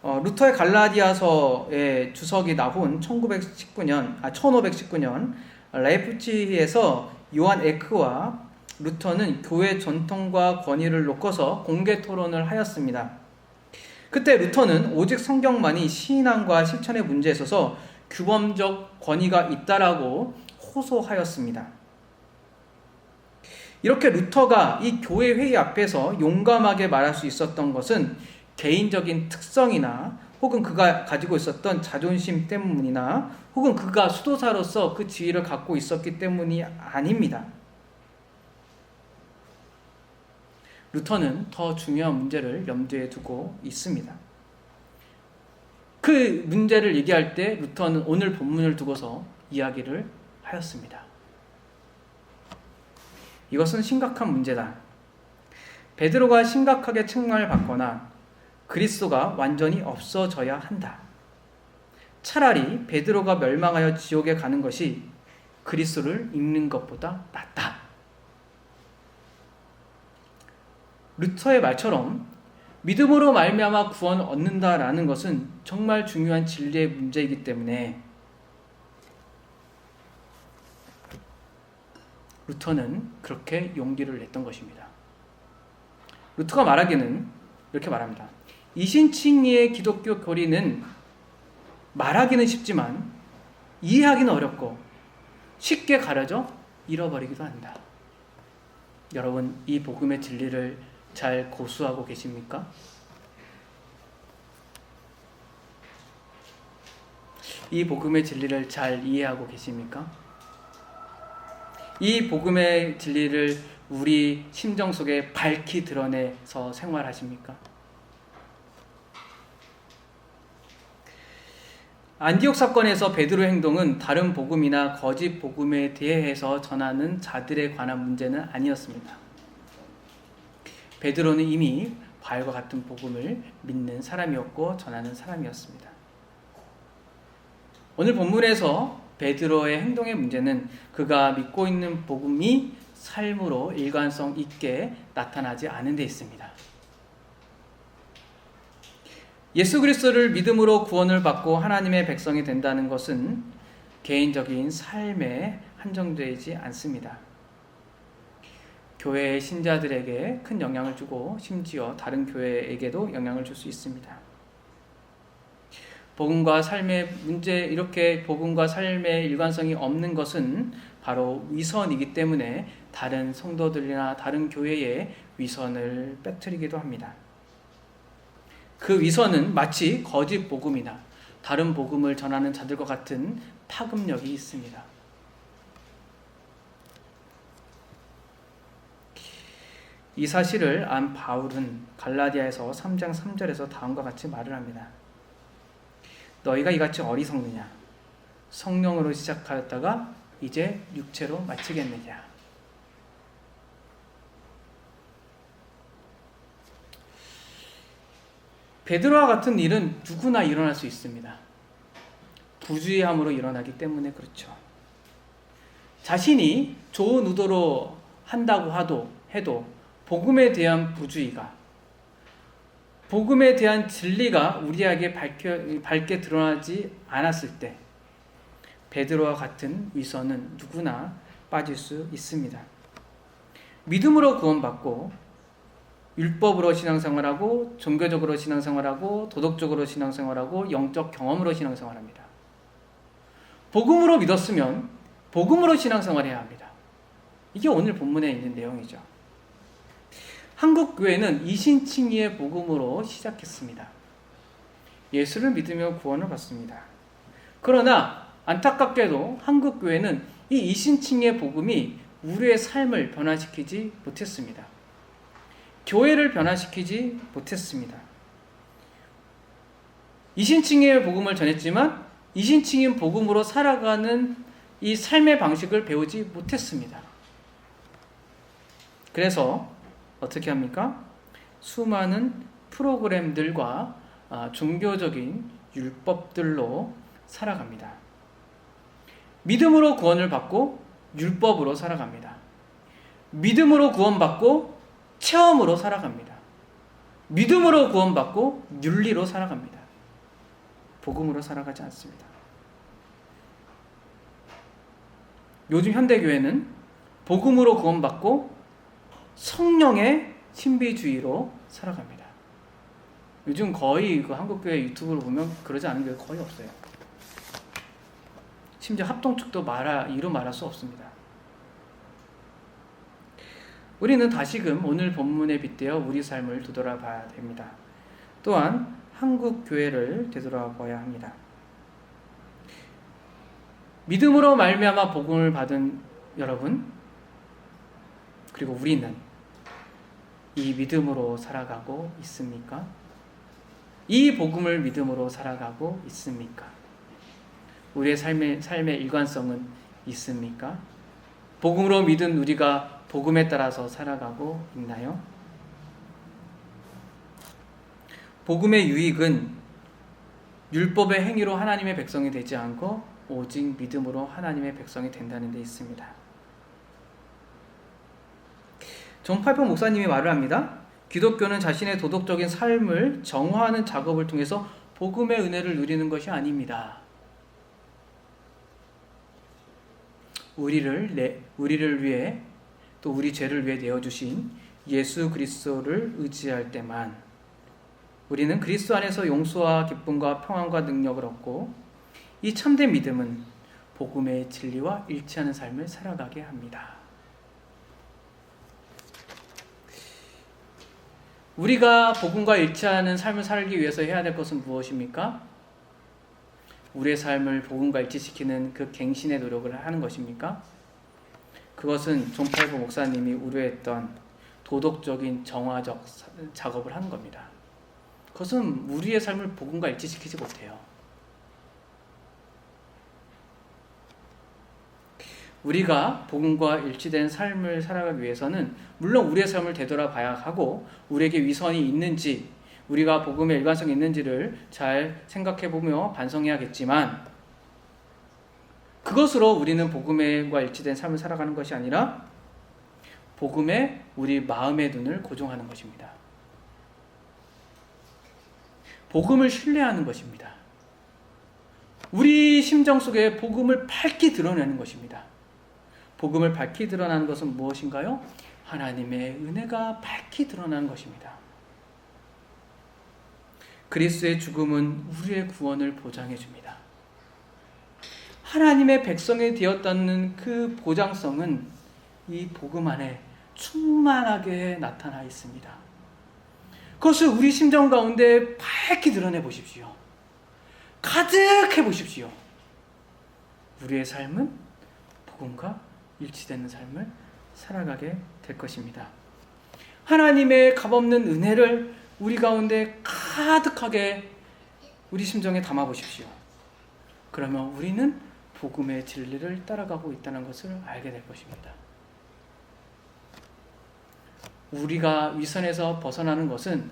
루터의 갈라디아서의 주석이 나온 1519년 라이프치히에서 요한 에크와 루터는 교회 전통과 권위를 놓고서 공개 토론을 하였습니다. 그때 루터는 오직 성경만이 신앙과 실천의 문제에 있어서 규범적 권위가 있다라고 호소하였습니다. 이렇게 루터가 이 교회 회의 앞에서 용감하게 말할 수 있었던 것은 개인적인 특성이나 혹은 그가 가지고 있었던 자존심 때문이나 혹은 그가 수도사로서 그 지위를 갖고 있었기 때문이 아닙니다. 루터는 더 중요한 문제를 염두에 두고 있습니다. 그 문제를 얘기할 때 루터는 오늘 본문을 두고서 이야기를 하였습니다. 이것은 심각한 문제다. 베드로가 심각하게 책망을 받거나 그리스도가 완전히 없어져야 한다. 차라리 베드로가 멸망하여 지옥에 가는 것이 그리스도를 읽는 것보다 낫다. 루터의 말처럼 믿음으로 말미암아 구원을 얻는다라는 것은 정말 중요한 진리의 문제이기 때문에 루터는 그렇게 용기를 냈던 것입니다. 루터가 말하기는 이렇게 말합니다. 이신칭의의 기독교 교리는 말하기는 쉽지만 이해하기는 어렵고 쉽게 가려져 잃어버리기도 한다. 여러분, 이 복음의 진리를 잘 고수하고 계십니까? 이 복음의 진리를 잘 이해하고 계십니까? 이 복음의 진리를 우리 심정 속에 밝히 드러내서 생활하십니까? 안디옥 사건에서 베드로의 행동은 다른 복음이나 거짓 복음에 대해서 전하는 자들에 관한 문제는 아니었습니다. 베드로는 이미 바알과 같은 복음을 믿는 사람이었고 전하는 사람이었습니다. 오늘 본문에서 베드로의 행동의 문제는 그가 믿고 있는 복음이 삶으로 일관성 있게 나타나지 않은 데 있습니다. 예수 그리스도를 믿음으로 구원을 받고 하나님의 백성이 된다는 것은 개인적인 삶에 한정되지 않습니다. 교회의 신자들에게 큰 영향을 주고 심지어 다른 교회에게도 영향을 줄 수 있습니다. 복음과 삶의 문제, 이렇게 복음과 삶의 일관성이 없는 것은 바로 위선이기 때문에 다른 성도들이나 다른 교회의 위선을 빼뜨리기도 합니다. 그 위선은 마치 거짓 복음이나 다른 복음을 전하는 자들과 같은 파급력이 있습니다. 이 사실을 안 바울은 갈라디아에서 3장 3절에서 다음과 같이 말을 합니다. 너희가 이같이 어리석느냐? 성령으로 시작하였다가 이제 육체로 마치겠느냐? 베드로와 같은 일은 누구나 일어날 수 있습니다. 부주의함으로 일어나기 때문에 그렇죠. 자신이 좋은 의도로 한다고 해도 복음에 대한 부주의가, 복음에 대한 진리가 우리에게 밝게 드러나지 않았을 때 베드로와 같은 위선은 누구나 빠질 수 있습니다. 믿음으로 구원받고 율법으로 신앙생활하고 종교적으로 신앙생활하고 도덕적으로 신앙생활하고 영적 경험으로 신앙생활합니다. 복음으로 믿었으면 복음으로 신앙생활해야 합니다. 이게 오늘 본문에 있는 내용이죠. 한국 교회는 이신칭의의 복음으로 시작했습니다. 예수를 믿으며 구원을 받습니다. 그러나 안타깝게도 한국 교회는 이 이신칭의의 복음이 우리의 삶을 변화시키지 못했습니다. 교회를 변화시키지 못했습니다. 이신칭의의 복음을 전했지만 이신칭의 복음으로 살아가는 이 삶의 방식을 배우지 못했습니다. 그래서 어떻게 합니까? 수많은 프로그램들과 종교적인 율법들로 살아갑니다. 믿음으로 구원을 받고 율법으로 살아갑니다. 믿음으로 구원받고 체험으로 살아갑니다. 믿음으로 구원받고 윤리로 살아갑니다. 복음으로 살아가지 않습니다. 요즘 현대교회는 복음으로 구원받고 성령의 신비주의로 살아갑니다. 요즘 거의 그 한국교회 유튜브를 보면 그러지 않은 게 거의 없어요. 심지어 합동축도 이루 말할 수 없습니다. 우리는 다시금 오늘 본문에 빗대어 우리 삶을 되돌아봐야 됩니다. 또한 한국 교회를 되돌아봐야 합니다. 믿음으로 말미암아 복음을 받은 여러분, 그리고 우리는 이 믿음으로 살아가고 있습니까? 이 복음을 믿음으로 살아가고 있습니까? 우리의 삶의 일관성은 있습니까? 복음으로 믿은 우리가 복음에 따라서 살아가고 있나요? 복음의 유익은 율법의 행위로 하나님의 백성이 되지 않고 오직 믿음으로 하나님의 백성이 된다는 데 있습니다. 존 파이퍼 목사님이 말을 합니다. 기독교는 자신의 도덕적인 삶을 정화하는 작업을 통해서 복음의 은혜를 누리는 것이 아닙니다. 우리를 위해 또 우리 죄를 위해 내어주신 예수 그리스도를 의지할 때만 우리는 그리스도 안에서 용서와 기쁨과 평안과 능력을 얻고 이 참된 믿음은 복음의 진리와 일치하는 삶을 살아가게 합니다. 우리가 복음과 일치하는 삶을 살기 위해서 해야 될 것은 무엇입니까? 우리의 삶을 복음과 일치시키는 그 갱신의 노력을 하는 것입니까? 그것은 존 파이퍼 목사님이 우려했던 도덕적인 정화적 작업을 하는 겁니다. 그것은 우리의 삶을 복음과 일치시키지 못해요. 우리가 복음과 일치된 삶을 살아가기 위해서는 물론 우리의 삶을 되돌아봐야 하고 우리에게 위선이 있는지 우리가 복음의 일관성이 있는지를 잘 생각해보며 반성해야겠지만 그것으로 우리는 복음과 일치된 삶을 살아가는 것이 아니라 복음에 우리 마음의 눈을 고정하는 것입니다. 복음을 신뢰하는 것입니다. 우리 심정 속에 복음을 밝히 드러내는 것입니다. 복음을 밝히 드러나는 것은 무엇인가요? 하나님의 은혜가 밝히 드러나는 것입니다. 그리스도의 죽음은 우리의 구원을 보장해 줍니다. 하나님의 백성이 되었다는 그 보장성은 이 복음 안에 충만하게 나타나 있습니다. 그것을 우리 심정 가운데 밝히 드러내 보십시오. 가득해 보십시오. 우리의 삶은 복음과 일치되는 삶을 살아가게 될 것입니다. 하나님의 값없는 은혜를 우리 가운데 가득하게 우리 심정에 담아 보십시오. 그러면 우리는 복음의 진리를 따라가고 있다는 것을 알게 될 것입니다. 우리가 위선에서 벗어나는 것은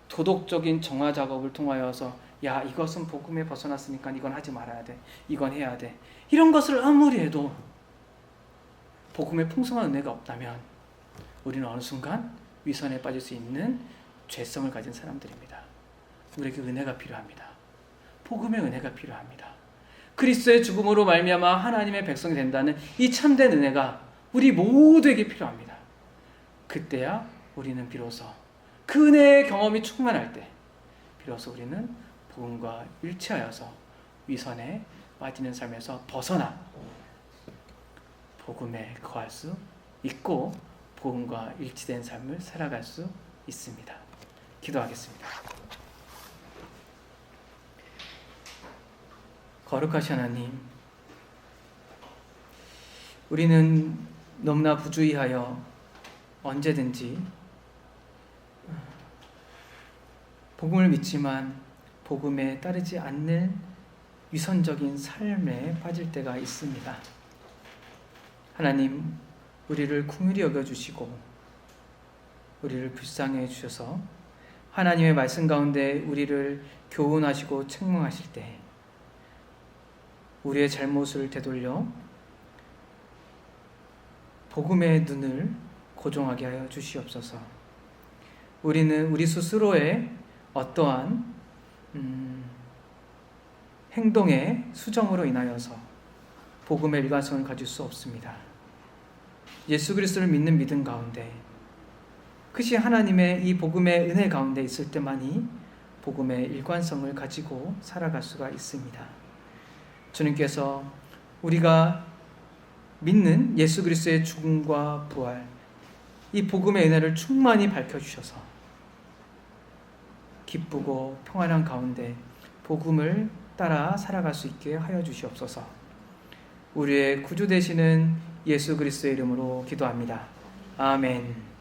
도덕적인 정화 작업을 통하여서 야, 이것은 복음에 벗어났으니까 이건 하지 말아야 돼. 이건 해야 돼. 이런 것을 아무리 해도 복음의 풍성한 은혜가 없다면 우리는 어느 순간 위선에 빠질 수 있는 죄성을 가진 사람들입니다. 우리에게 은혜가 필요합니다. 복음의 은혜가 필요합니다. 그리스도의 죽음으로 말미암아 하나님의 백성이 된다는 이 참된 은혜가 우리 모두에게 필요합니다. 그때야 우리는 비로소 그 은혜의 경험이 충만할 때 비로소 우리는 복음과 일치하여서 위선에 빠지는 삶에서 벗어나 복음에 거할 수 있고 복음과 일치된 삶을 살아갈 수 있습니다. 기도하겠습니다. 거룩하신 하나님, 우리는 너무나 부주의하여 언제든지 복음을 믿지만 복음에 따르지 않는 위선적인 삶에 빠질 때가 있습니다. 하나님, 우리를 긍휼히 여겨주시고 우리를 불쌍히 해주셔서 하나님의 말씀 가운데 우리를 교훈하시고 책망하실 때 우리의 잘못을 되돌려 복음의 눈을 고정하게 하여 주시옵소서. 우리는 우리 스스로의 어떠한 행동의 수정으로 인하여서 복음의 일관성을 가질 수 없습니다. 예수 그리스도를 믿는 믿음 가운데, 크신 하나님의 이 복음의 은혜 가운데 있을 때만이 복음의 일관성을 가지고 살아갈 수가 있습니다. 주님께서 우리가 믿는 예수 그리스도의 죽음과 부활, 이 복음의 은혜를 충만히 밝혀주셔서 기쁘고 평안한 가운데 복음을 따라 살아갈 수 있게 하여 주시옵소서. 우리의 구주 되시는 예수 그리스도의 이름으로 기도합니다. 아멘.